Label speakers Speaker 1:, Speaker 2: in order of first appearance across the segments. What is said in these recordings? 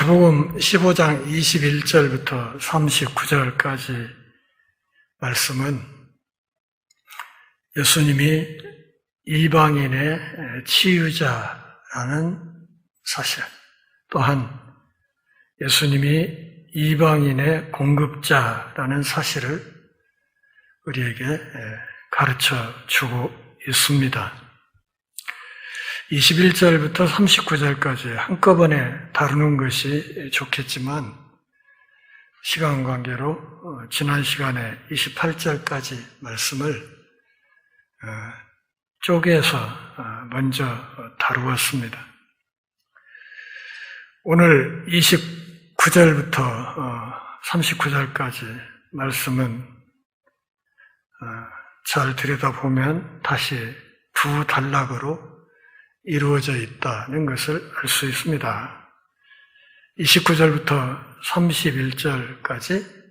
Speaker 1: 마태복음 15장 21절부터 39절까지 말씀은 예수님이 이방인의 치유자라는 사실, 또한 예수님이 이방인의 공급자라는 사실을 우리에게 가르쳐 주고 있습니다. 21절부터 39절까지 한꺼번에 다루는 것이 좋겠지만 시간 관계로 지난 시간에 28절까지 말씀을 쪼개서 먼저 다루었습니다. 오늘 29절부터 39절까지 말씀은 잘 들여다보면 다시 두 단락으로 이루어져 있다는 것을 알 수 있습니다. 29절부터 31절까지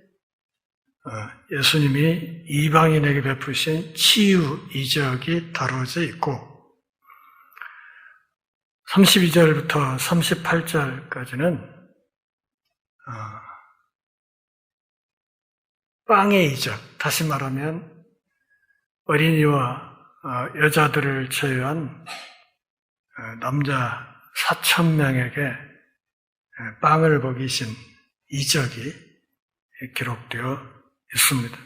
Speaker 1: 예수님이 이방인에게 베푸신 치유 이적이 다루어져 있고 32절부터 38절까지는 빵의 이적, 다시 말하면 어린이와 여자들을 제외한 남자 4,000명에게 빵을 먹이신 이적이 기록되어 있습니다.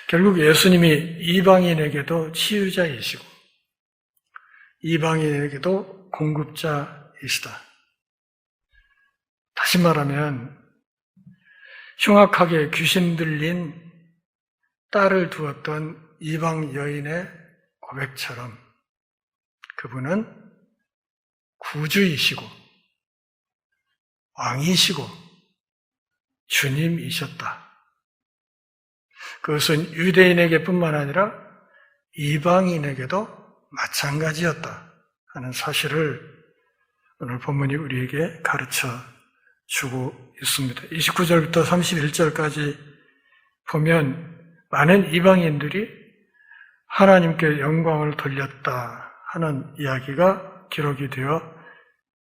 Speaker 1: 결국 예수님이 이방인에게도 치유자이시고 이방인에게도 공급자이시다. 다시 말하면 흉악하게 귀신 들린 딸을 두었던 이방 여인의 고백처럼 그분은 구주이시고 왕이시고 주님이셨다. 그것은 유대인에게뿐만 아니라 이방인에게도 마찬가지였다 하는 사실을 오늘 본문이 우리에게 가르쳐 주고 있습니다. 29절부터 31절까지 보면 많은 이방인들이 하나님께 영광을 돌렸다 하는 이야기가 기록이 되어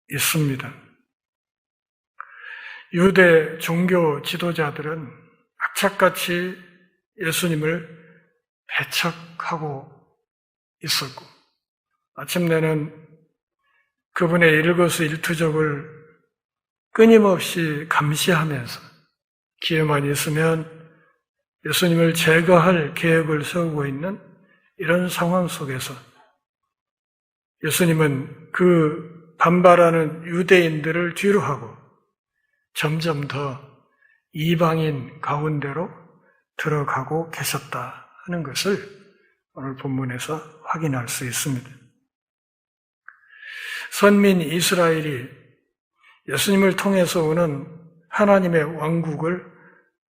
Speaker 1: 있습니다. 유대 종교 지도자들은 악착같이 예수님을 배척하고 있었고 마침내는 그분의 일거수일투족을 끊임없이 감시하면서 기회만 있으면 예수님을 제거할 계획을 세우고 있는 이런 상황 속에서 예수님은 그 반발하는 유대인들을 뒤로 하고 점점 더 이방인 가운데로 들어가고 계셨다 하는 것을 오늘 본문에서 확인할 수 있습니다. 선민 이스라엘이 예수님을 통해서 오는 하나님의 왕국을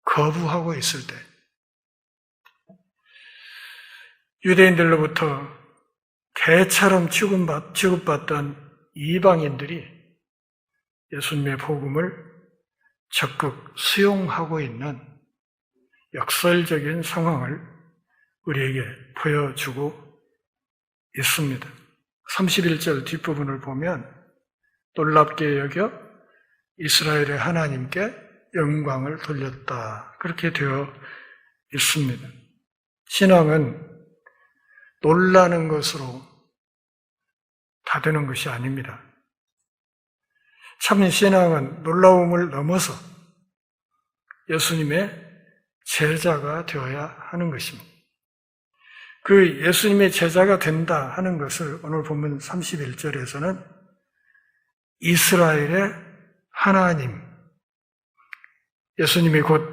Speaker 1: 거부하고 있을 때 유대인들로부터 개처럼 취급받던 이방인들이 예수님의 복음을 적극 수용하고 있는 역설적인 상황을 우리에게 보여주고 있습니다. 31절 뒷부분을 보면 놀랍게 여겨 이스라엘의 하나님께 영광을 돌렸다. 그렇게 되어 있습니다. 신앙은 놀라는 것으로 다 되는 것이 아닙니다. 참 신앙은 놀라움을 넘어서 예수님의 제자가 되어야 하는 것입니다. 그 예수님의 제자가 된다 하는 것을 오늘 본문 31절에서는 이스라엘의 하나님, 예수님이 곧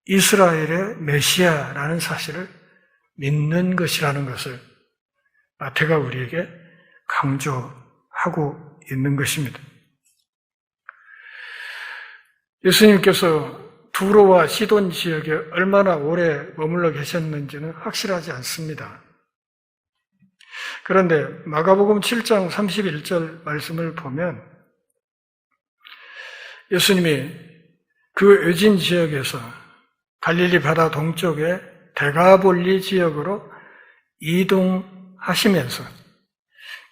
Speaker 1: 이스라엘의 메시아라는 사실을 믿는 것이라는 것을 마태가 우리에게 강조하고 있는 것입니다. 예수님께서 두로와 시돈 지역에 얼마나 오래 머물러 계셨는지는 확실하지 않습니다. 그런데 마가복음 7장 31절 말씀을 보면 예수님이 그 외진 지역에서 갈릴리 바다 동쪽에 데가볼리 지역으로 이동하시면서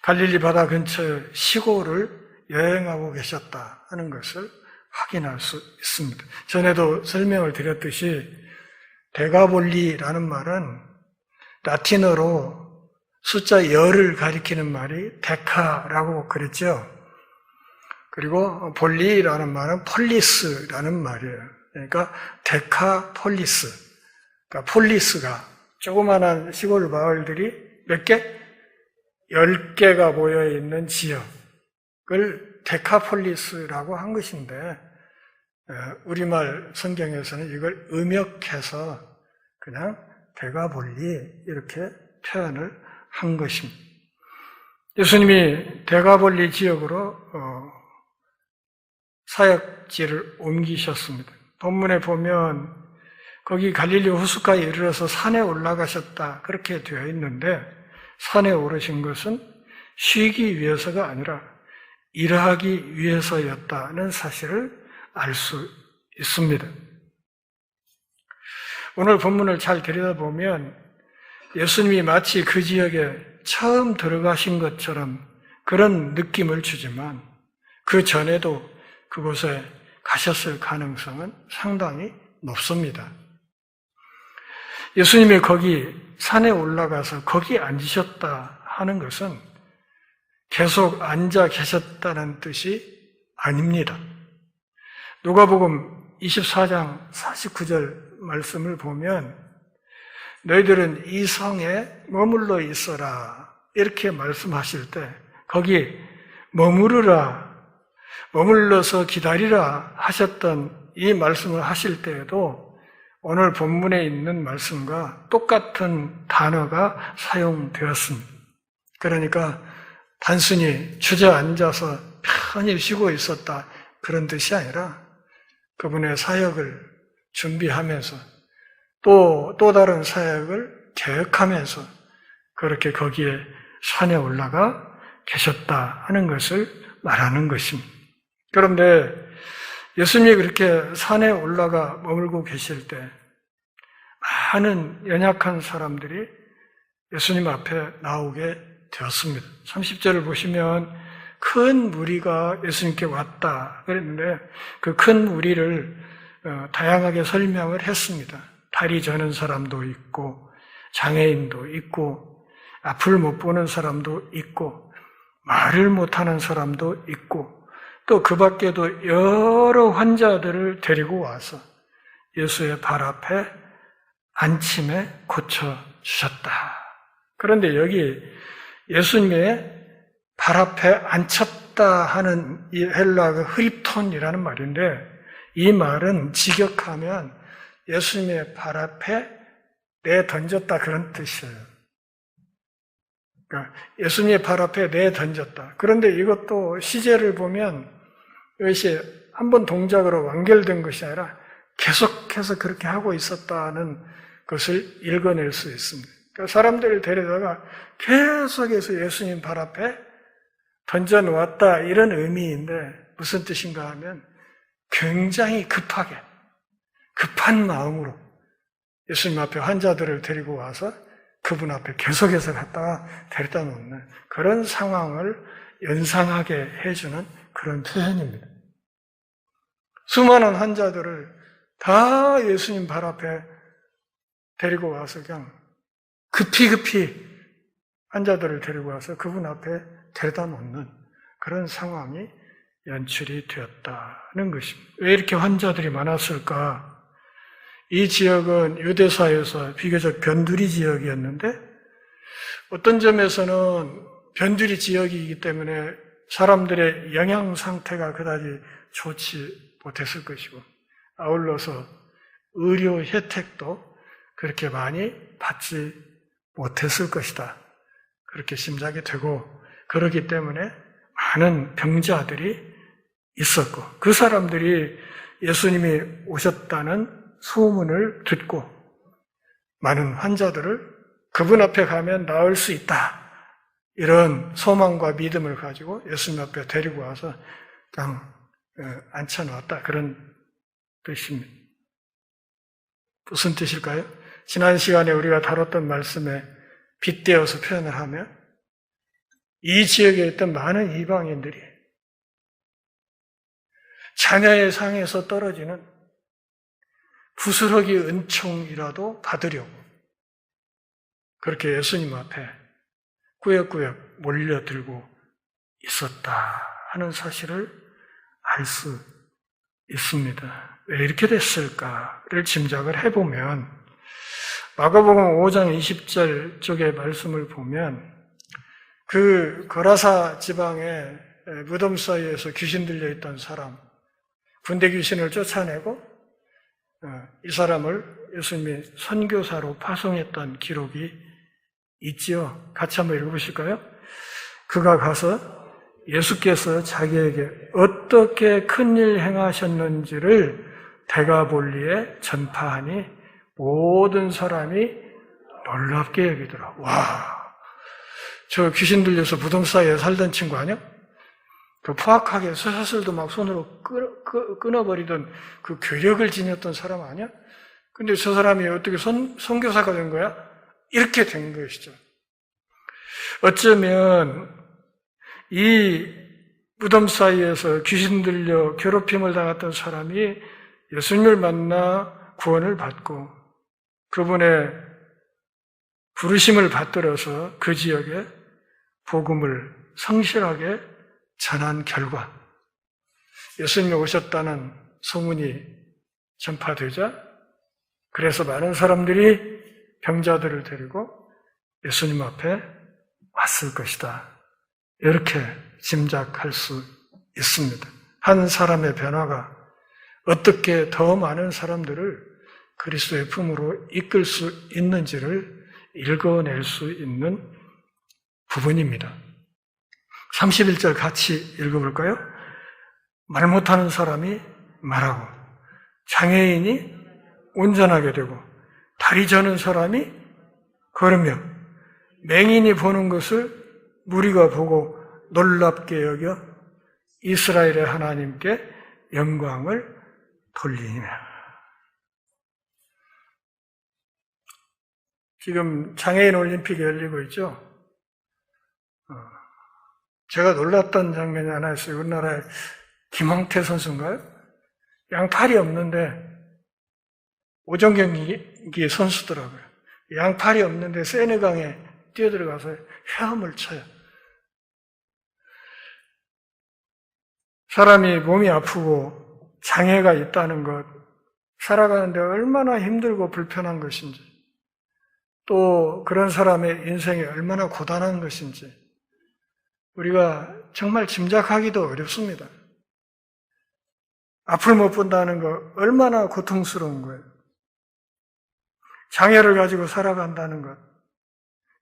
Speaker 1: 갈릴리 바다 근처 시골을 여행하고 계셨다 하는 것을 확인할 수 있습니다. 전에도 설명을 드렸듯이 데가볼리라는 말은 라틴어로 숫자 10을 가리키는 말이 데카라고 그랬죠. 그리고 볼리라는 말은 폴리스라는 말이에요. 그러니까 데카폴리스. 그러니까 폴리스가 조그마한 시골 마을들이 몇 개? 10개가 모여있는 지역을 데카폴리스라고 한 것인데 우리말 성경에서는 이걸 음역해서 그냥 데가볼리 이렇게 표현을 한 것입니다. 예수님이 데가볼리 지역으로 사역지를 옮기셨습니다. 본문에 보면 거기 갈릴리 호숫가에 이르러서 산에 올라가셨다 그렇게 되어 있는데 산에 오르신 것은 쉬기 위해서가 아니라 일하기 위해서였다는 사실을 알 수 있습니다. 오늘 본문을 잘 들여다보면 예수님이 마치 그 지역에 처음 들어가신 것처럼 그런 느낌을 주지만 그 전에도 그곳에 가셨을 가능성은 상당히 높습니다. 예수님이 거기 산에 올라가서 거기 앉으셨다 하는 것은 계속 앉아 계셨다는 뜻이 아닙니다. 누가복음 24장 49절 말씀을 보면 너희들은 이 성에 머물러 있어라 이렇게 말씀하실 때 거기 머무르라 머물러서 기다리라 하셨던 이 말씀을 하실 때에도 오늘 본문에 있는 말씀과 똑같은 단어가 사용되었습니다. 그러니까 단순히 주저앉아서 편히 쉬고 있었다 그런 뜻이 아니라 그분의 사역을 준비하면서 또 다른 사역을 계획하면서 그렇게 거기에 산에 올라가 계셨다 하는 것을 말하는 것입니다. 그런데 예수님이 그렇게 산에 올라가 머물고 계실 때 많은 연약한 사람들이 예수님 앞에 나오게 되었습니다. 30절을 보시면 큰 무리가 예수님께 왔다 그랬는데 그 큰 무리를 다양하게 설명을 했습니다. 다리 저는 사람도 있고 장애인도 있고 앞을 못 보는 사람도 있고 말을 못하는 사람도 있고 또 그 밖에도 여러 환자들을 데리고 와서 예수의 발 앞에 안침에 고쳐주셨다. 그런데 여기 예수님의 발 앞에 앉혔다 하는 이 헬라어 흐립톤이라는 말인데 이 말은 직역하면 예수님의 발 앞에 내던졌다 그런 뜻이에요. 그러니까 예수님의 발 앞에 내던졌다. 그런데 이것도 시제를 보면 이것이 한 번 동작으로 완결된 것이 아니라 계속해서 그렇게 하고 있었다는 것을 읽어낼 수 있습니다. 그러니까 사람들을 데려다가 계속해서 예수님 발 앞에 던져놓았다 이런 의미인데 무슨 뜻인가 하면 굉장히 급하게 급한 마음으로 예수님 앞에 환자들을 데리고 와서 그분 앞에 계속해서 갔다가 데려다 놓는 그런 상황을 연상하게 해주는 그런 표현입니다. 수많은 환자들을 다 예수님 발 앞에 데리고 와서 그냥 급히 환자들을 데리고 와서 그분 앞에 데려다 놓는 그런 상황이 연출이 되었다는 것입니다. 왜 이렇게 환자들이 많았을까? 이 지역은 유대사에서 비교적 변두리 지역이었는데 어떤 점에서는 변두리 지역이기 때문에 사람들의 영양 상태가 그다지 좋지 못했을 것이고 아울러서 의료 혜택도 그렇게 많이 받지 못했을 것이다. 그렇게 짐작이 되고 그렇기 때문에 많은 병자들이 있었고 그 사람들이 예수님이 오셨다는 소문을 듣고 많은 환자들을 그분 앞에 가면 나을 수 있다. 이런 소망과 믿음을 가지고 예수님 앞에 데리고 와서 그냥 앉혀놓았다. 그런 뜻입니다. 무슨 뜻일까요? 지난 시간에 우리가 다뤘던 말씀에 빗대어서 표현을 하면 이 지역에 있던 많은 이방인들이 자녀의 상에서 떨어지는 부스러기 은총이라도 받으려고 그렇게 예수님 앞에 꾸역꾸역 몰려들고 있었다 하는 사실을 알 수 있습니다. 왜 이렇게 됐을까를 짐작을 해보면 마가복음 5장 20절 쪽의 말씀을 보면 그 거라사 지방의 무덤 사이에서 귀신 들려 있던 사람, 군대 귀신을 쫓아내고 이 사람을 예수님이 선교사로 파송했던 기록이 있지요. 같이 한번 읽어보실까요? 그가 가서 예수께서 자기에게 어떻게 큰일 행하셨는지를 데가볼리에 전파하니 모든 사람이 놀랍게 여기더라. 와, 저 귀신 들려서 무덤 사이에 살던 친구 아니야? 그 포악하게 쇠사슬도 막 손으로 끊어버리던 그 괴력을 지녔던 사람 아니야? 근데 저 사람이 어떻게 선교사가 된 거야? 이렇게 된 것이죠. 어쩌면 이 무덤 사이에서 귀신 들려 괴롭힘을 당했던 사람이 예수님을 만나 구원을 받고 그분의 부르심을 받들어서 그 지역에 복음을 성실하게 전한 결과 예수님이 오셨다는 소문이 전파되자 그래서 많은 사람들이 병자들을 데리고 예수님 앞에 왔을 것이다. 이렇게 짐작할 수 있습니다. 한 사람의 변화가 어떻게 더 많은 사람들을 그리스도의 품으로 이끌 수 있는지를 읽어낼 수 있는 부분입니다. 31절 같이 읽어볼까요? 말 못하는 사람이 말하고 장애인이 운전하게 되고 다리 저는 사람이 걸으며 맹인이 보는 것을 무리가 보고 놀랍게 여겨 이스라엘의 하나님께 영광을 돌리니라. 지금 장애인 올림픽이 열리고 있죠. 제가 놀랐던 장면이 하나 있어요. 우리나라의 김황태 선수인가요? 양팔이 없는데 오전 경기 선수더라고요. 양팔이 없는데 세느강에 뛰어들어가서 헤엄을 쳐요. 사람이 몸이 아프고 장애가 있다는 것, 살아가는데 얼마나 힘들고 불편한 것인지, 또 그런 사람의 인생이 얼마나 고단한 것인지 우리가 정말 짐작하기도 어렵습니다. 앞을 못 본다는 것 얼마나 고통스러운 거예요. 장애를 가지고 살아간다는 것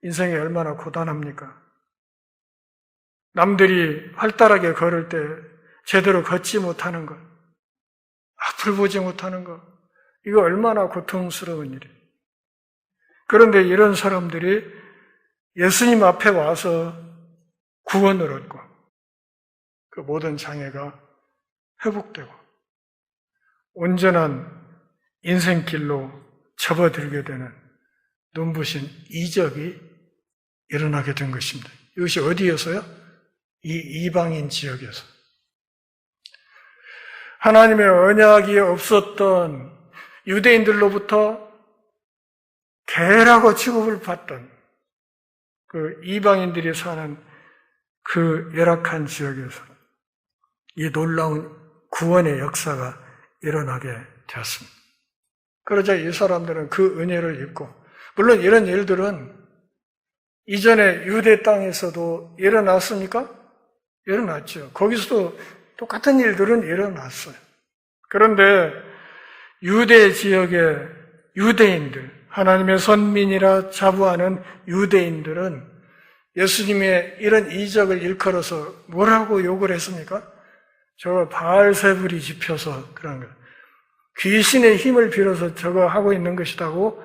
Speaker 1: 인생이 얼마나 고단합니까? 남들이 활달하게 걸을 때 제대로 걷지 못하는 것, 앞을 보지 못하는 것, 이거 얼마나 고통스러운 일이에요. 그런데 이런 사람들이 예수님 앞에 와서 구원을 얻고 그 모든 장애가 회복되고 온전한 인생길로 접어들게 되는 눈부신 이적이 일어나게 된 것입니다. 이것이 어디에서요? 이 이방인 지역에서. 하나님의 언약이 없었던 유대인들로부터 개라고 취급을 받던 그 이방인들이 사는 그 열악한 지역에서 이 놀라운 구원의 역사가 일어나게 되었습니다. 그러자 이 사람들은 그 은혜를 입고, 물론 이런 일들은 이전에 유대 땅에서도 일어났습니까? 일어났죠. 거기서도 똑같은 일들은 일어났어요. 그런데 유대 지역의 유대인들, 하나님의 선민이라 자부하는 유대인들은 예수님의 이런 이적을 일컬어서 뭐라고 욕을 했습니까? 저 바알세불이 집혀서 그런 거. 귀신의 힘을 빌어서 저거 하고 있는 것이라고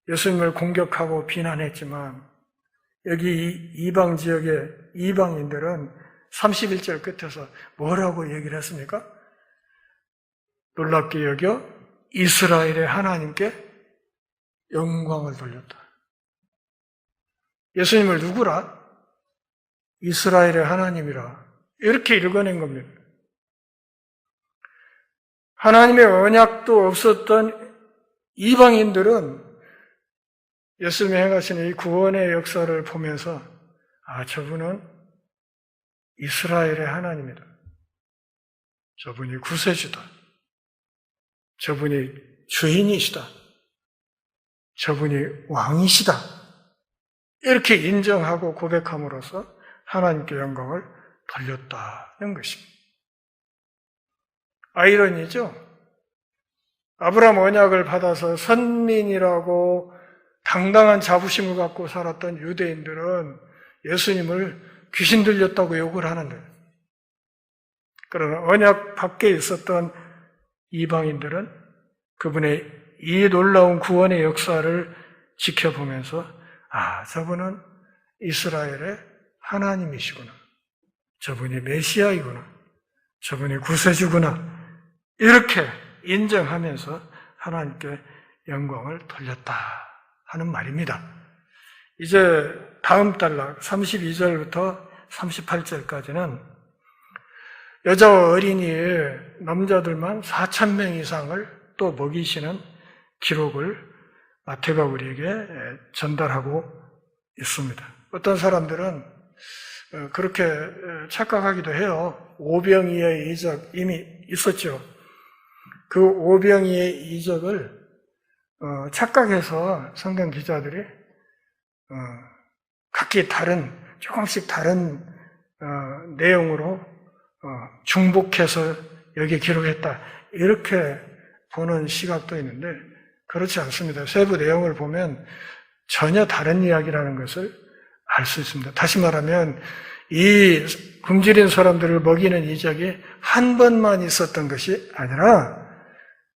Speaker 1: 예수님을 공격하고 비난했지만 여기 이방 지역의 이방인들은 31절 끝에서 뭐라고 얘기를 했습니까? 놀랍게 여겨 이스라엘의 하나님께 영광을 돌렸다. 예수님을 누구라? 이스라엘의 하나님이라. 이렇게 읽어낸 겁니다. 하나님의 언약도 없었던 이방인들은 예수님이 행하시는 이 구원의 역사를 보면서 저분은 이스라엘의 하나님이다. 저분이 구세주다. 저분이 주인이시다. 저분이 왕이시다. 이렇게 인정하고 고백함으로써 하나님께 영광을 돌렸다는 것입니다. 아이러니죠? 아브라함 언약을 받아서 선민이라고 당당한 자부심을 갖고 살았던 유대인들은 예수님을 귀신 들렸다고 욕을 하는데, 그러나 언약 밖에 있었던 이방인들은 그분의 이 놀라운 구원의 역사를 지켜보면서 저분은 이스라엘의 하나님이시구나. 저분이 메시아이구나. 저분이 구세주구나. 이렇게 인정하면서 하나님께 영광을 돌렸다 하는 말입니다. 이제 다음 단락 32절부터 38절까지는 여자와 어린이 남자들만 4,000명 이상을 또 먹이시는 기록을 마태가 우리에게 전달하고 있습니다. 어떤 사람들은 그렇게 착각하기도 해요. 오병이의 이적 이미 있었죠. 그 오병이의 이적을 착각해서 성경 기자들이 각기 조금씩 다른 내용으로 중복해서 여기 기록했다. 이렇게 보는 시각도 있는데 그렇지 않습니다. 세부 내용을 보면 전혀 다른 이야기라는 것을 알 수 있습니다. 다시 말하면 이 굶주린 사람들을 먹이는 이적이 한 번만 있었던 것이 아니라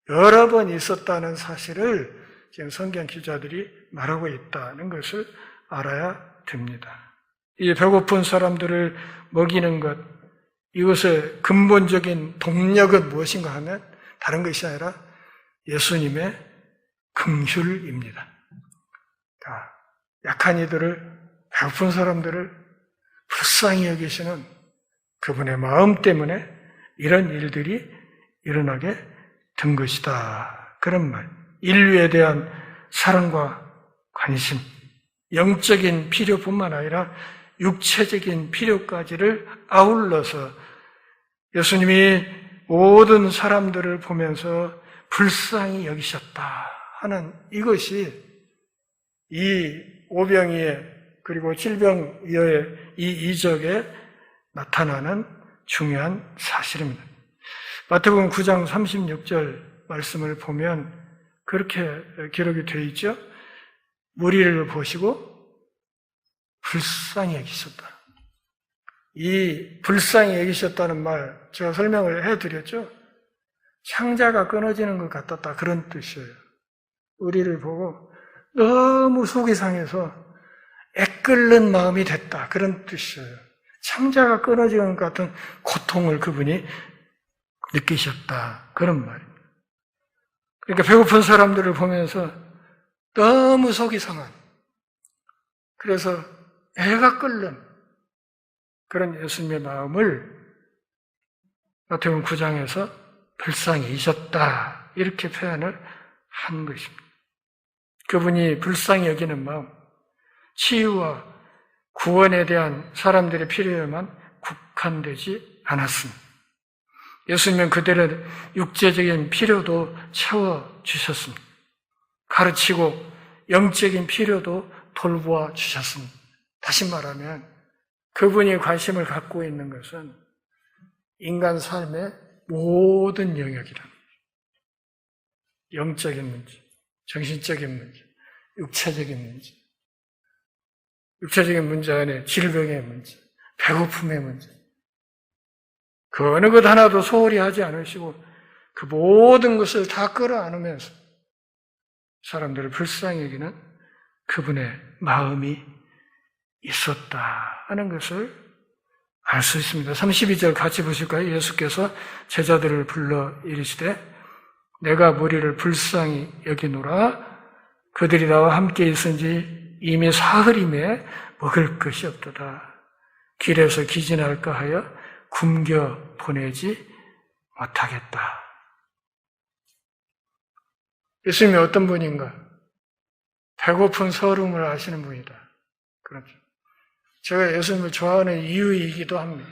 Speaker 1: 여러 번 있었다는 사실을 지금 성경 기자들이 말하고 있다는 것을 알아야 됩니다. 이 배고픈 사람들을 먹이는 것, 이것의 근본적인 동력은 무엇인가 하면 다른 것이 아니라 예수님의 긍휼입니다. 약한 이들을, 배고픈 사람들을 불쌍히 여기시는 그분의 마음 때문에 이런 일들이 일어나게 된 것이다. 그런 말. 인류에 대한 사랑과 관심, 영적인 필요뿐만 아니라 육체적인 필요까지를 아울러서 예수님이 모든 사람들을 보면서 불쌍히 여기셨다 하는 이것이 이 오병이의 그리고 질병이어의 이 이적에 나타나는 중요한 사실입니다. 마태복음 9장 36절 말씀을 보면 그렇게 기록이 되어 있죠. 무리를 보시고 불쌍히 여기셨다. 이 불쌍히 여기셨다는 말 제가 설명을 해드렸죠. 창자가 끊어지는 것 같았다 그런 뜻이에요. 우리를 보고 너무 속이 상해서 애끓는 마음이 됐다 그런 뜻이에요. 창자가 끊어지는 것 같은 고통을 그분이 느끼셨다 그런 말입니다. 그러니까 배고픈 사람들을 보면서 너무 속이 상한, 그래서 애가 끓는 그런 예수님의 마음을 마태복음 9장에서 불쌍히 여기셨다 이렇게 표현을 한 것입니다. 그분이 불쌍히 여기는 마음, 치유와 구원에 대한 사람들의 필요에만 국한되지 않았습니다. 예수님은 그들의 육체적인 필요도 채워주셨습니다. 가르치고 영적인 필요도 돌보아 주셨습니다. 다시 말하면 그분이 관심을 갖고 있는 것은 인간 삶의 모든 영역이랍니다. 영적인 문제, 정신적인 문제, 육체적인 문제, 육체적인 문제 안에 질병의 문제, 배고픔의 문제, 그 어느 것 하나도 소홀히 하지 않으시고 그 모든 것을 다 끌어안으면서 사람들을 불쌍히 여기는 그분의 마음이 있었다 하는 것을 알 수 있습니다. 32절 같이 보실까요? 예수께서 제자들을 불러 이르시되 내가 무리를 불쌍히 여기노라. 그들이 나와 함께 있은지 이미 사흘임에 먹을 것이 없도다. 길에서 기진할까 하여 굶겨 보내지 못하겠다. 예수님이 어떤 분인가? 배고픈 서름을 아시는 분이다. 그렇죠. 제가 예수님을 좋아하는 이유이기도 합니다.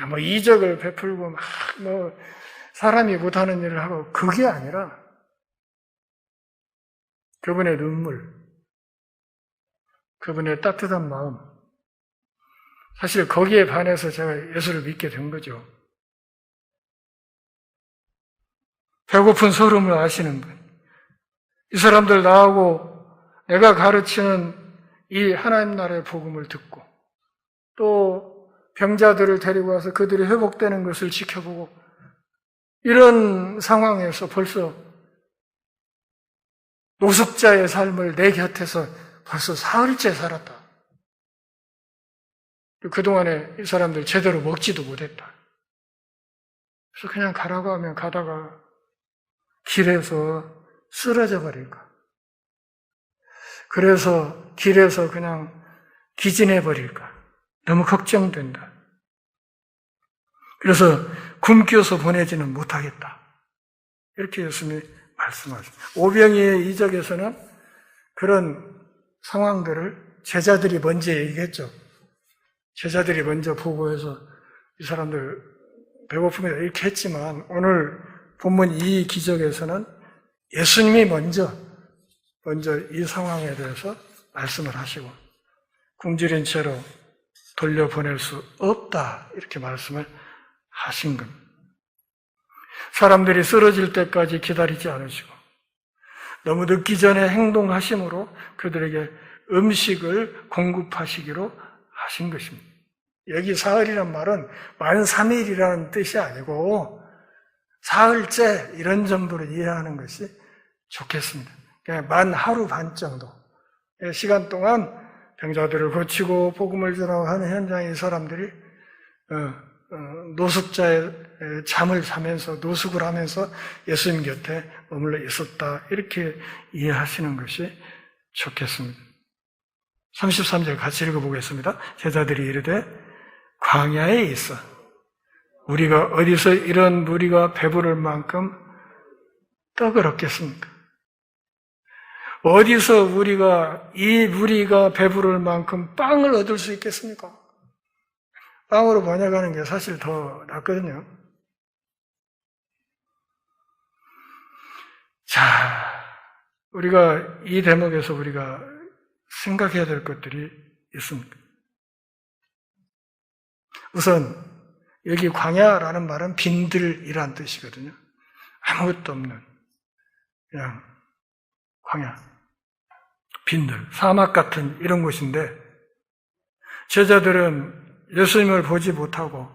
Speaker 1: 뭐 이적을 베풀고 뭐 사람이 못하는 일을 하고 그게 아니라 그분의 눈물, 그분의 따뜻한 마음, 사실 거기에 반해서 제가 예수를 믿게 된 거죠. 배고픈 서름을 아시는 분. 이 사람들 나하고 내가 가르치는 이 하나님 나라의 복음을 듣고 또 병자들을 데리고 와서 그들이 회복되는 것을 지켜보고 이런 상황에서 벌써 노숙자의 삶을 내 곁에서 벌써 사흘째 살았다. 그동안에 이 사람들 제대로 먹지도 못했다. 그래서 그냥 가라고 하면 가다가 길에서 쓰러져 버릴까. 그래서 길에서 그냥 기진해 버릴까. 너무 걱정된다. 그래서 굶겨서 보내지는 못하겠다. 이렇게 예수님이 말씀하십니다. 오병이의 이적에서는 그런 상황들을 제자들이 먼저 얘기했죠. 제자들이 먼저 보고해서 이 사람들 배고픔에 이렇게 했지만 오늘 본문 이 기적에서는 예수님이 먼저 이 상황에 대해서 말씀을 하시고 굶주린 채로 돌려보낼 수 없다 이렇게 말씀을 하신 겁니다. 사람들이 쓰러질 때까지 기다리지 않으시고 너무 늦기 전에 행동하심으로 그들에게 음식을 공급하시기로 하신 것입니다. 여기 사흘이란 말은 만 3일이라는 뜻이 아니고 사흘째 이런 정도로 이해하는 것이 좋겠습니다. 그냥 만 하루 반 정도 시간 동안 병자들을 고치고 복음을 전하고 하는 현장에 이 사람들이 노숙자의 잠을 자면서 노숙을 하면서 예수님 곁에 머물러 있었다 이렇게 이해하시는 것이 좋겠습니다. 33절 같이 읽어보겠습니다. 제자들이 이르되 광야에 있어 우리가 어디서 이런 무리가 배부를 만큼 떡을 얻겠습니까? 어디서 이 무리가 배부를 만큼 빵을 얻을 수 있겠습니까? 빵으로 번역하는 게 사실 더 낫거든요. 자, 우리가 이 대목에서 우리가 생각해야 될 것들이 있습니다. 우선 여기 광야라는 말은 빈들이란 뜻이거든요. 아무것도 없는 그냥 광야, 빈들, 사막 같은 이런 곳인데 제자들은 예수님을 보지 못하고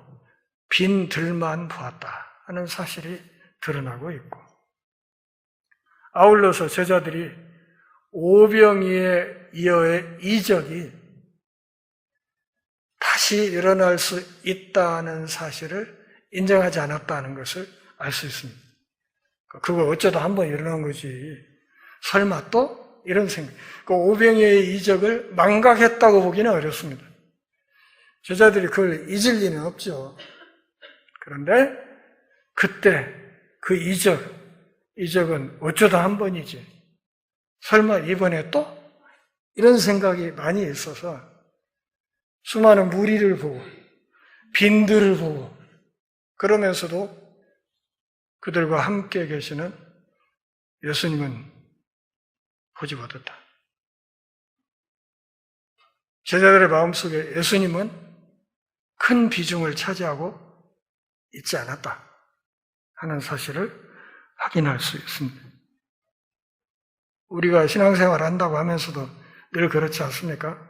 Speaker 1: 빈들만 보았다 하는 사실이 드러나고 있고 아울러서 제자들이 오병이의 이적이 다시 일어날 수 있다는 사실을 인정하지 않았다는 것을 알 수 있습니다. 그거 어쩌다 한번 일어난 거지. 설마 또? 이런 생각. 그 오병이의 이적을 망각했다고 보기는 어렵습니다. 제자들이 그걸 잊을 리는 없죠. 그런데 그때 그 이적은 어쩌다 한 번이지. 설마 이번에 또? 이런 생각이 많이 있어서 수많은 무리를 보고 빈들을 보고 그러면서도 그들과 함께 계시는 예수님은 보지 못했다. 제자들의 마음속에 예수님은 큰 비중을 차지하고 있지 않았다 하는 사실을 확인할 수 있습니다. 우리가 신앙생활을 한다고 하면서도 늘 그렇지 않습니까?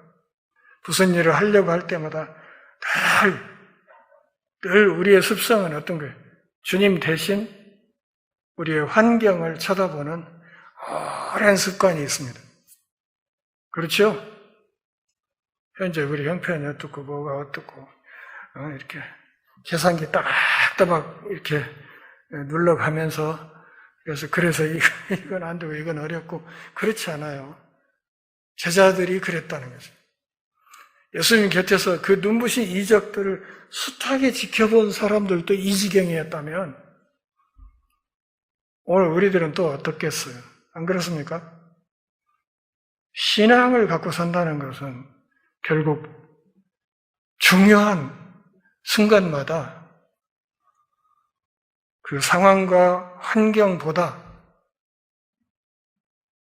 Speaker 1: 무슨 일을 하려고 할 때마다 늘 우리의 습성은 어떤 거예요? 주님 대신 우리의 환경을 쳐다보는 오랜 습관이 있습니다. 그렇죠? 현재 우리 형편이 어떻고 뭐가 어떻고 이렇게 계산기 따박따박 이렇게 눌러가면서 그래서 이건 안 되고 이건 어렵고 그렇지 않아요. 제자들이 그랬다는 거죠. 예수님 곁에서 그 눈부신 이적들을 숱하게 지켜본 사람들도 이 지경이었다면 오늘 우리들은 또 어떻겠어요? 안 그렇습니까? 신앙을 갖고 산다는 것은 결국 중요한 순간마다 그 상황과 환경보다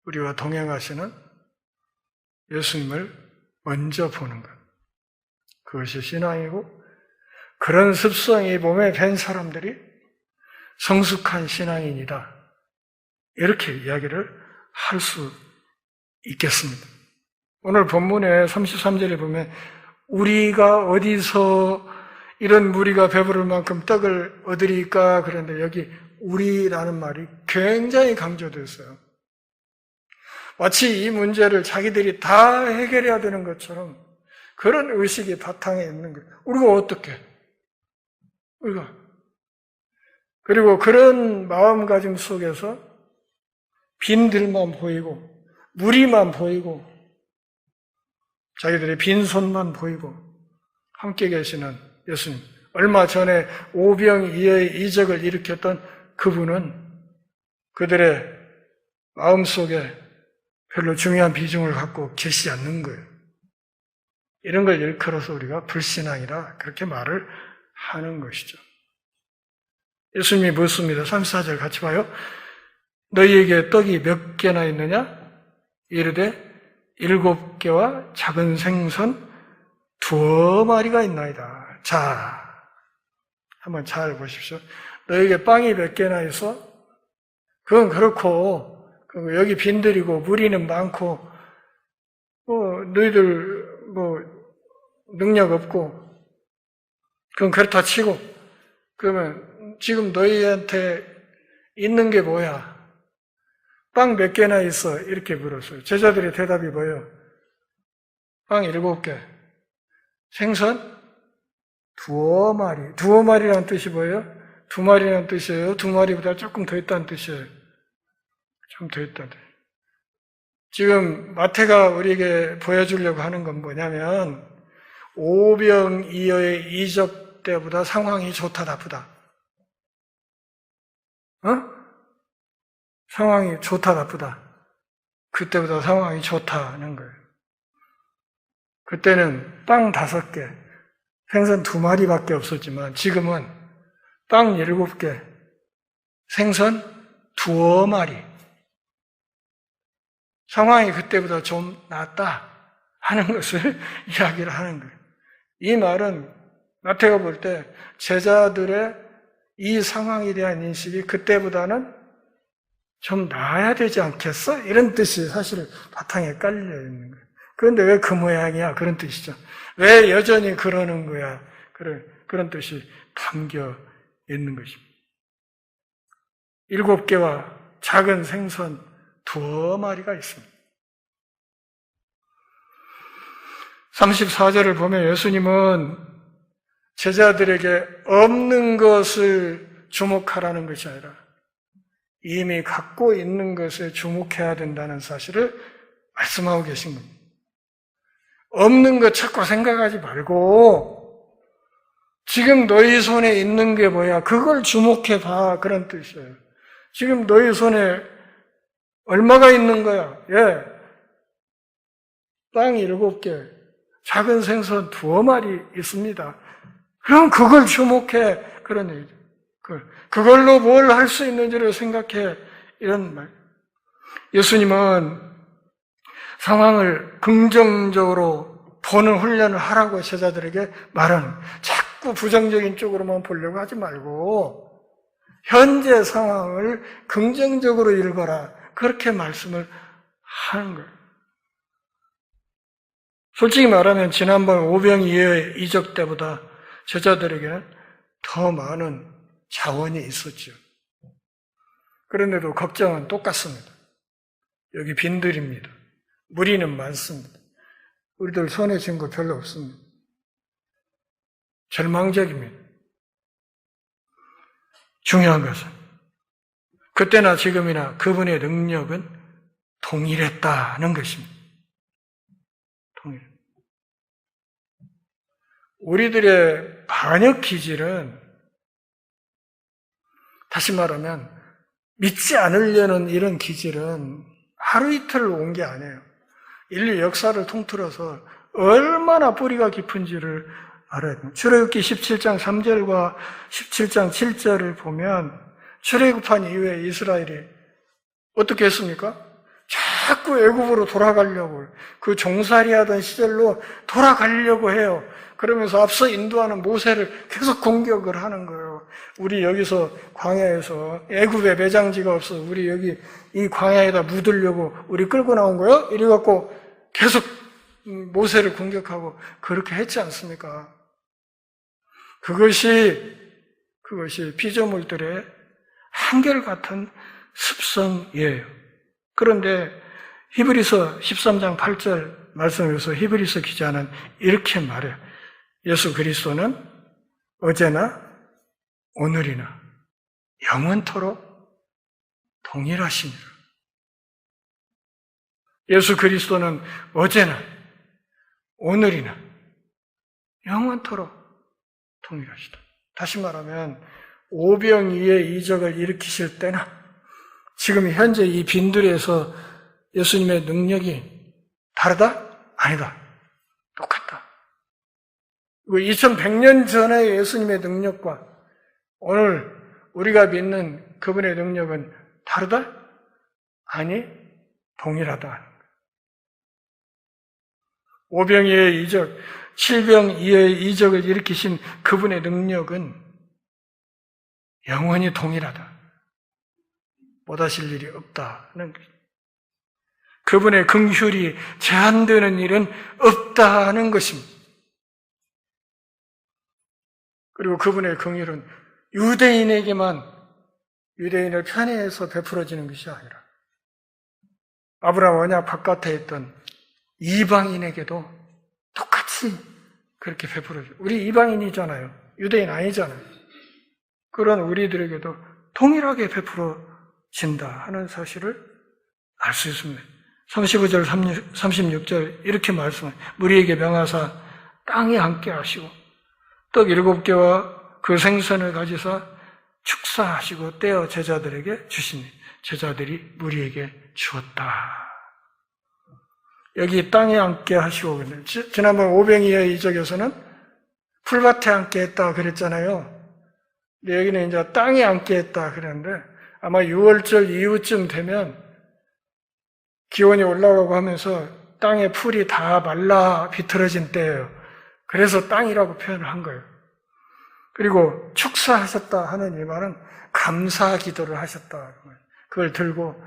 Speaker 1: 우리와 동행하시는 예수님을 먼저 보는 것. 그것이 신앙이고, 그런 습성이 몸에 밴 사람들이 성숙한 신앙인이다. 이렇게 이야기를 할 수 있겠습니다. 오늘 본문에 33절에 보면 우리가 어디서 이런 무리가 배부를 만큼 떡을 얻으리까? 그런데 여기 우리라는 말이 굉장히 강조됐어요. 마치 이 문제를 자기들이 다 해결해야 되는 것처럼 그런 의식이 바탕에 있는 거예요. 우리가 어떻게? 우리가. 그리고 그런 마음가짐 속에서 빈들만 보이고 무리만 보이고 자기들의 빈손만 보이고 함께 계시는 예수님, 얼마 전에 오병이어의 이적을 일으켰던 그분은 그들의 마음속에 별로 중요한 비중을 갖고 계시지 않는 거예요. 이런 걸 일컬어서 우리가 불신앙이라 그렇게 말을 하는 것이죠. 예수님이 묻습니다. 34절 같이 봐요. 너희에게 떡이 몇 개나 있느냐? 이르되 7개와 작은 생선 2마리가 있나이다. 자, 한번 잘 보십시오. 너희에게 빵이 몇 개나 있어? 그건 그렇고 여기 빈들이고 무리는 많고 너희들 능력 없고 그건 그렇다 치고 그러면 지금 너희한테 있는 게 뭐야? 빵 몇 개나 있어? 이렇게 물었어요. 제자들의 대답이 뭐예요? 빵 7개. 생선 2마리. 2마리라는 뜻이 뭐예요? 2마리라는 뜻이에요? 2마리보다 조금 더 있다는 뜻이에요. 좀 더 있다는 뜻이에요. 지금 마태가 우리에게 보여주려고 하는 건 뭐냐면 오병이어의 이적 때보다 상황이 좋다 나쁘다. 상황이 좋다 나쁘다. 그때보다 상황이 좋다는 거예요. 그때는 빵 5개, 생선 2마리밖에 없었지만 지금은 빵 7개, 생선 2마리. 상황이 그때보다 좀 낫다 하는 것을 이야기를 하는 거예요. 이 말은 마태가 볼 때 제자들의 이 상황에 대한 인식이 그때보다는 좀 나아야 되지 않겠어? 이런 뜻이 사실 바탕에 깔려 있는 거예요. 그런데 왜 그 모양이야? 그런 뜻이죠. 왜 여전히 그러는 거야? 그런 뜻이 담겨 있는 것입니다. 7개와 작은 생선 2마리가 있습니다. 34절을 보면 예수님은 제자들에게 없는 것을 주목하라는 것이 아니라 이미 갖고 있는 것에 주목해야 된다는 사실을 말씀하고 계신 겁니다. 없는 것 자꾸 생각하지 말고 지금 너희 손에 있는 게 뭐야? 그걸 주목해 봐. 그런 뜻이에요. 지금 너희 손에 얼마가 있는 거야? 빵 7개, 작은 생선 2마리 있습니다. 그럼 그걸 주목해. 그런 얘기죠. 그걸로 뭘 할 수 있는지를 생각해. 이런 말. 예수님은 상황을 긍정적으로 보는 훈련을 하라고 제자들에게 말하는, 자꾸 부정적인 쪽으로만 보려고 하지 말고 현재 상황을 긍정적으로 읽어라. 그렇게 말씀을 하는 거예요. 솔직히 말하면 지난번 오병이어의 이적 때보다 제자들에게는 더 많은 자원이 있었죠. 그런데도 걱정은 똑같습니다. 여기 빈들입니다. 무리는 많습니다. 우리들 손에 쥔 거 별로 없습니다. 절망적입니다. 중요한 것은 그때나 지금이나 그분의 능력은 동일했다는 것입니다. 동일. 우리들의 반역 기질은 다시 말하면 믿지 않으려는 이런 기질은 하루 이틀 온 게 아니에요. 인류 역사를 통틀어서 얼마나 뿌리가 깊은지를 알아야 돼요. 출애굽기 17장 3절과 17장 7절을 보면 출애굽한 이후에 이스라엘이 어떻게 했습니까? 자꾸 애굽으로 돌아가려고, 그 종살이 하던 시절로 돌아가려고 해요. 그러면서 앞서 인도하는 모세를 계속 공격을 하는 거예요. 우리 여기서 광야에서 애굽에 매장지가 없어 우리 여기 이 광야에다 묻으려고 우리 끌고 나온 거예요? 이래갖고 계속 모세를 공격하고 그렇게 했지 않습니까? 그것이 피조물들의 한결같은 습성이에요. 그런데 히브리서 13장 8절 말씀에서 히브리서 기자는 이렇게 말해요. 예수 그리스도는 어제나 오늘이나 영원토록 동일하시니라. 예수 그리스도는 어제나 오늘이나 영원토록 동일하시다. 다시 말하면 오병이의 이적을 일으키실 때나 지금 현재 이 빈들에서 예수님의 능력이 다르다? 아니다. 똑같다. 2100년 전의 예수님의 능력과 오늘 우리가 믿는 그분의 능력은 다르다? 아니, 동일하다. 오병이의 이적, 칠병이의 이적을 일으키신 그분의 능력은 영원히 동일하다. 못하실 일이 없다는 것입니다. 그분의 긍휼이 제한되는 일은 없다는 것입니다. 그리고 그분의 긍휼은 유대인을 편애해서 베풀어지는 것이 아니라 아브라함 언약 바깥에 있던 이방인에게도 똑같이 그렇게 베풀어져요. 우리 이방인이잖아요. 유대인 아니잖아요. 그런 우리들에게도 동일하게 베풀어진다 하는 사실을 알 수 있습니다. 35절, 36절 이렇게 말씀해요. 무리에게 명하사 땅에 앉게 하시고 떡 7개와 그 생선을 가지사 축사하시고 떼어 제자들에게 주시니 제자들이 무리에게 주었다. 여기 땅에 앉게 하시고, 지난번 오병이의 이적에서는 풀밭에 앉게 했다 그랬잖아요. 근데 여기는 이제 땅에 앉게 했다 그랬는데 아마 6월절 이후쯤 되면 기온이 올라가고 하면서 땅에 풀이 다 말라 비틀어진 때예요. 그래서 땅이라고 표현을 한 거예요. 그리고 축사하셨다 하는 이 말은 감사 기도를 하셨다. 그걸 들고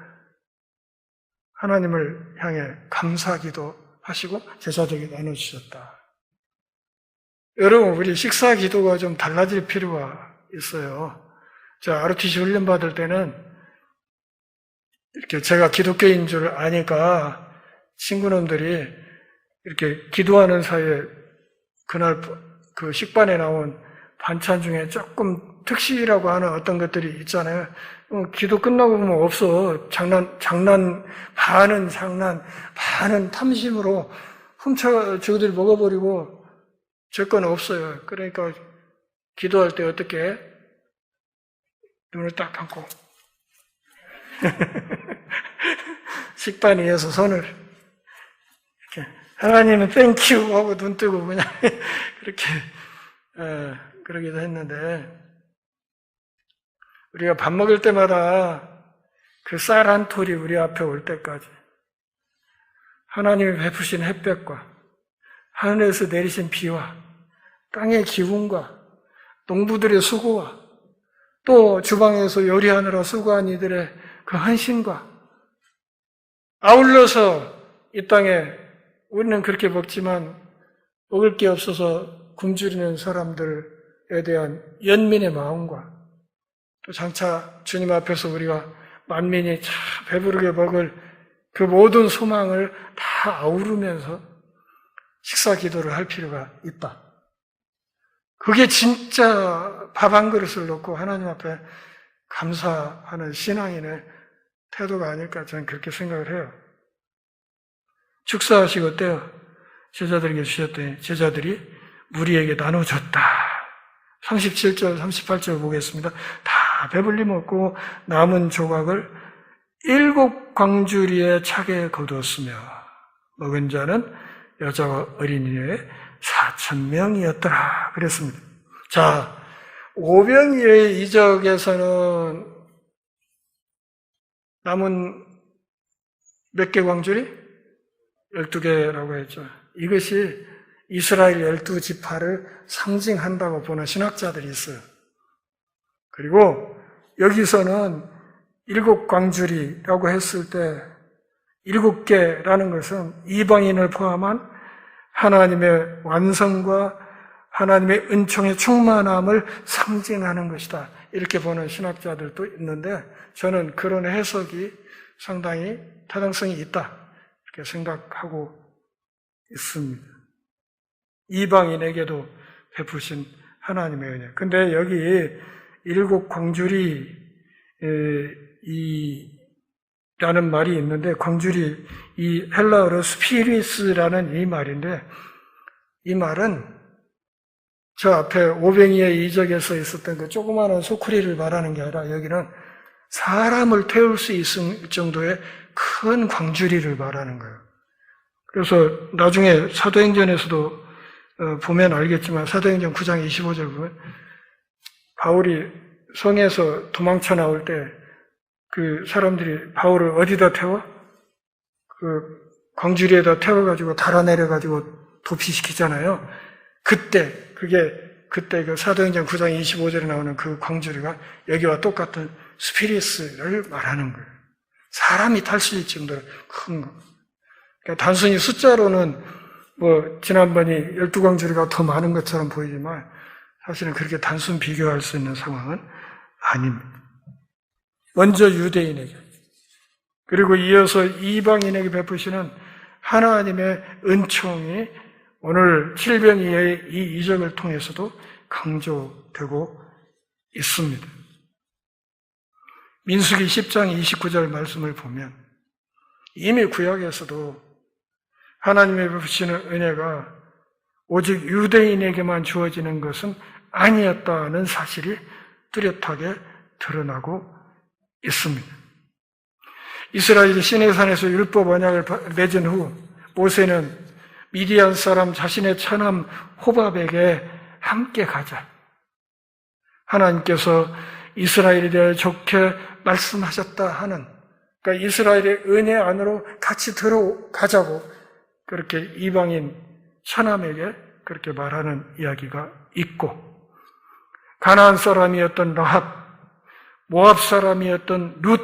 Speaker 1: 하나님을 향해 감사 기도 하시고 제자들에게 나눠주셨다. 여러분, 우리 식사 기도가 좀 달라질 필요가 있어요. 자, ROTC 훈련 받을 때는 이렇게 제가 기독교인 줄 아니까 친구놈들이 이렇게 기도하는 사이에 그날 그 식반에 나온 반찬 중에 조금 특식이라고 하는 어떤 것들이 있잖아요. 기도 끝나고 보면 없어. 반은 장난, 반은 탐심으로 저들이 먹어버리고 제 건 없어요. 그러니까 기도할 때 어떻게 눈을 딱 감고 식반 위에서 손을 이렇게 하나님은 땡큐 하고 눈 뜨고 그냥 그렇게 그러기도 했는데 우리가 밥 먹을 때마다 그 쌀 한 톨이 우리 앞에 올 때까지 하나님이 베푸신 햇볕과 하늘에서 내리신 비와 땅의 기운과 농부들의 수고와 또 주방에서 요리하느라 수고한 이들의 그 헌신과 아울러서 이 땅에 우리는 그렇게 먹지만 먹을 게 없어서 굶주리는 사람들에 대한 연민의 마음과 또 장차 주님 앞에서 우리가 만민이 참 배부르게 먹을 그 모든 소망을 다 아우르면서 식사 기도를 할 필요가 있다. 그게 진짜 밥 한 그릇을 놓고 하나님 앞에 감사하는 신앙인의 태도가 아닐까 저는 그렇게 생각을 해요. 축사하시고 떼어 제자들에게 주셨더니 제자들이 무리에게 나눠줬다. 37절, 38절 보겠습니다. 다 다 배불리 먹고 남은 조각을 7 광주리에 차게 거두었으며 먹은 자는 여자와 어린이의 4,000명이었더라 그랬습니다. 자, 오병이의 이적에서는 남은 몇 개 광주리? 12개라고 했죠. 이것이 이스라엘 12지파를 상징한다고 보는 신학자들이 있어요. 그리고 여기서는 7 광주리라고 했을 때 7개라는 것은 이방인을 포함한 하나님의 완성과 하나님의 은총의 충만함을 상징하는 것이다. 이렇게 보는 신학자들도 있는데 저는 그런 해석이 상당히 타당성이 있다. 이렇게 생각하고 있습니다. 이방인에게도 베푸신 하나님의 은혜. 근데 여기 7 광주리 라는 말이 있는데 광주리 이 헬라어로 스피리스라는 이 말인데 이 말은 저 앞에 오병이의 이적에서 있었던 그 조그마한 소쿠리를 말하는 게 아니라 여기는 사람을 태울 수 있을 정도의 큰 광주리를 말하는 거예요. 그래서 나중에 사도행전에서도 보면 알겠지만 사도행전 9장 25절 보면 바울이 성에서 도망쳐 나올 때 그 사람들이 바울을 어디다 태워? 그 광주리에다 태워가지고 달아내려가지고 도피시키잖아요. 그때 그 사도행전 9장 25절에 나오는 그 광주리가 여기와 똑같은 스피리스를 말하는 거예요. 사람이 탈 수 있을 정도로 큰 거. 그러니까 단순히 숫자로는 지난번이 12광주리가 더 많은 것처럼 보이지만 사실은 그렇게 단순 비교할 수 있는 상황은 아닙니다. 먼저 유대인에게 그리고 이어서 이방인에게 베푸시는 하나님의 은총이 오늘 칠병이의 이 이적을 통해서도 강조되고 있습니다. 민수기 10장 29절 말씀을 보면 이미 구약에서도 하나님의 베푸시는 은혜가 오직 유대인에게만 주어지는 것은 아니었다는 사실이 뚜렷하게 드러나고 있습니다. 이스라엘이 시내산에서 율법 언약을 맺은 후 모세는 미디안 사람 자신의 처남 호밥에게 함께 가자. 하나님께서 이스라엘에 대해 좋게 말씀하셨다 하는, 그러니까 이스라엘의 은혜 안으로 같이 들어가자고 그렇게 이방인 처남에게 그렇게 말하는 이야기가 있고, 가나안 사람이었던 라합, 모압 사람이었던 룻,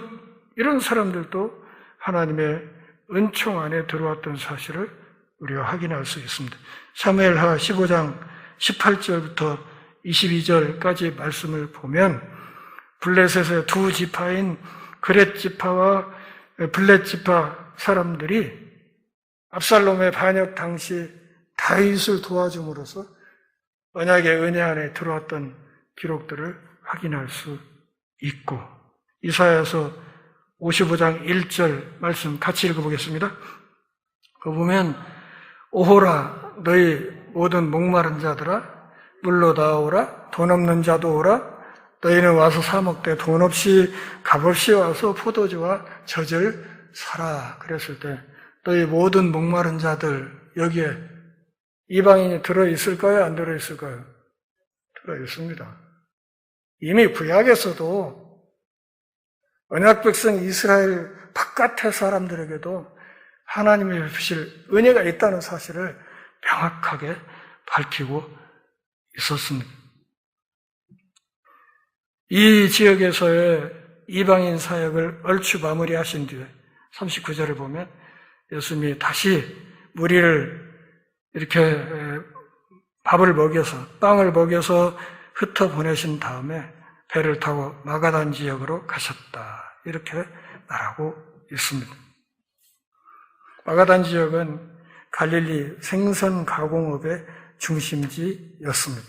Speaker 1: 이런 사람들도 하나님의 은총 안에 들어왔던 사실을 우리가 확인할 수 있습니다. 사무엘하 15장 18절부터 22절까지 말씀을 보면 블레셋의 2 지파인 그렛 지파와 블렛 지파 사람들이 압살롬의 반역 당시 다윗을 도와줌으로써 언약의 은혜 안에 들어왔던 기록들을 확인할 수 있고, 이사야서 55장 1절 말씀 같이 읽어보겠습니다. 그 보면 오호라 너희 모든 목마른 자들아 물로 나오라, 돈 없는 자도 오라, 너희는 와서 사 먹되 돈 없이 값없이 와서 포도주와 젖을 사라. 그랬을 때 너희 모든 목마른 자들, 여기에 이방인이 들어있을까요? 안 들어있을까요? 들어있습니다. 이미 구약에서도 언약 백성 이스라엘 바깥의 사람들에게도 하나님의 베푸실 은혜가 있다는 사실을 명확하게 밝히고 있었습니다. 이 지역에서의 이방인 사역을 얼추 마무리하신 뒤에 39절을 보면 예수님이 다시 무리를 이렇게 밥을 먹여서, 빵을 먹여서 흩어보내신 다음에 배를 타고 마가단 지역으로 가셨다. 이렇게 말하고 있습니다. 마가단 지역은 갈릴리 생선 가공업의 중심지였습니다.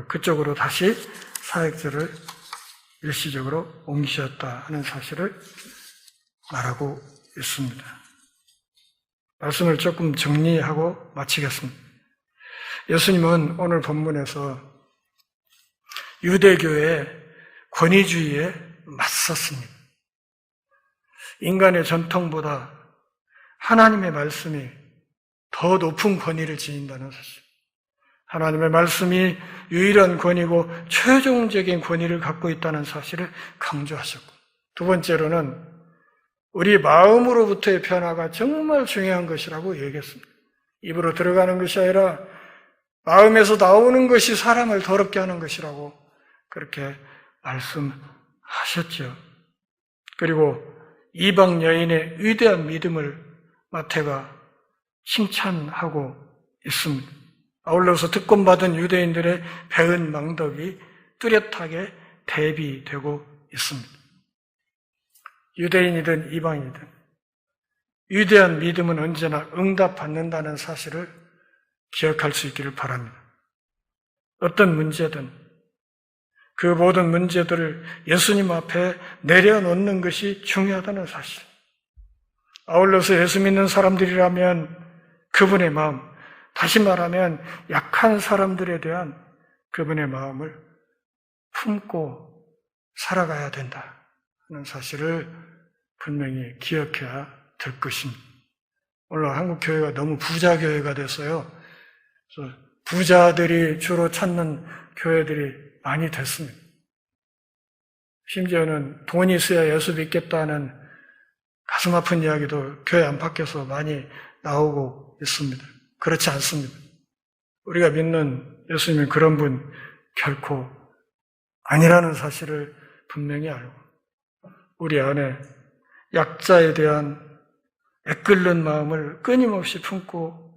Speaker 1: 그쪽으로 다시 사역지를 일시적으로 옮기셨다 하는 사실을 말하고 있습니다. 말씀을 조금 정리하고 마치겠습니다. 예수님은 오늘 본문에서 유대교의 권위주의에 맞섰습니다. 인간의 전통보다 하나님의 말씀이 더 높은 권위를 지닌다는 사실. 하나님의 말씀이 유일한 권위고 최종적인 권위를 갖고 있다는 사실을 강조하셨고, 두 번째로는 우리 마음으로부터의 변화가 정말 중요한 것이라고 얘기했습니다. 입으로 들어가는 것이 아니라 마음에서 나오는 것이 사람을 더럽게 하는 것이라고 그렇게 말씀하셨죠. 그리고 이방 여인의 위대한 믿음을 마태가 칭찬하고 있습니다. 아울러서 특권받은 유대인들의 배은 망덕이 뚜렷하게 대비되고 있습니다. 유대인이든 이방이든 위대한 믿음은 언제나 응답받는다는 사실을 기억할 수 있기를 바랍니다. 어떤 문제든 그 모든 문제들을 예수님 앞에 내려놓는 것이 중요하다는 사실. 아울러서 예수 믿는 사람들이라면 그분의 마음, 다시 말하면 약한 사람들에 대한 그분의 마음을 품고 살아가야 된다는 사실을 분명히 기억해야 될 것입니다. 오늘 한국 교회가 너무 부자 교회가 됐어요. 그래서 부자들이 주로 찾는 교회들이 많이 됐습니다. 심지어는 돈이 있어야 예수 믿겠다는 가슴 아픈 이야기도 교회 안팎에서 많이 나오고 있습니다. 그렇지 않습니다. 우리가 믿는 예수님은 그런 분 결코 아니라는 사실을 분명히 알고, 우리 안에 약자에 대한 애끓는 마음을 끊임없이 품고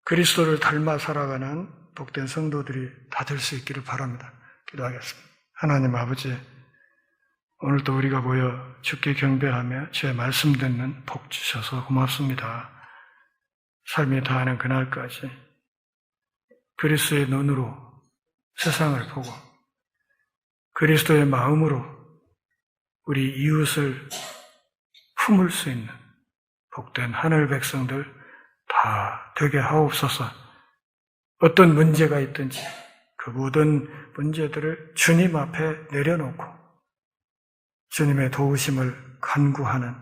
Speaker 1: 그리스도를 닮아 살아가는 복된 성도들이 다 될 수 있기를 바랍니다. 기도하겠습니다. 하나님 아버지, 오늘도 우리가 모여 주께 경배하며 주의 말씀 듣는 복 주셔서 고맙습니다. 삶이 다하는 그날까지 그리스도의 눈으로 세상을 보고 그리스도의 마음으로 우리 이웃을 품을 수 있는 복된 하늘 백성들 다 되게 하옵소서. 어떤 문제가 있든지 그 모든 문제들을 주님 앞에 내려놓고 주님의 도우심을 간구하는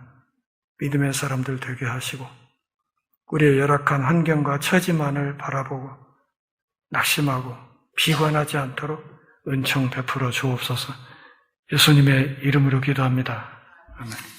Speaker 1: 믿음의 사람들 되게 하시고, 우리의 열악한 환경과 처지만을 바라보고 낙심하고 비관하지 않도록 은총 베풀어 주옵소서. 예수님의 이름으로 기도합니다. 아멘.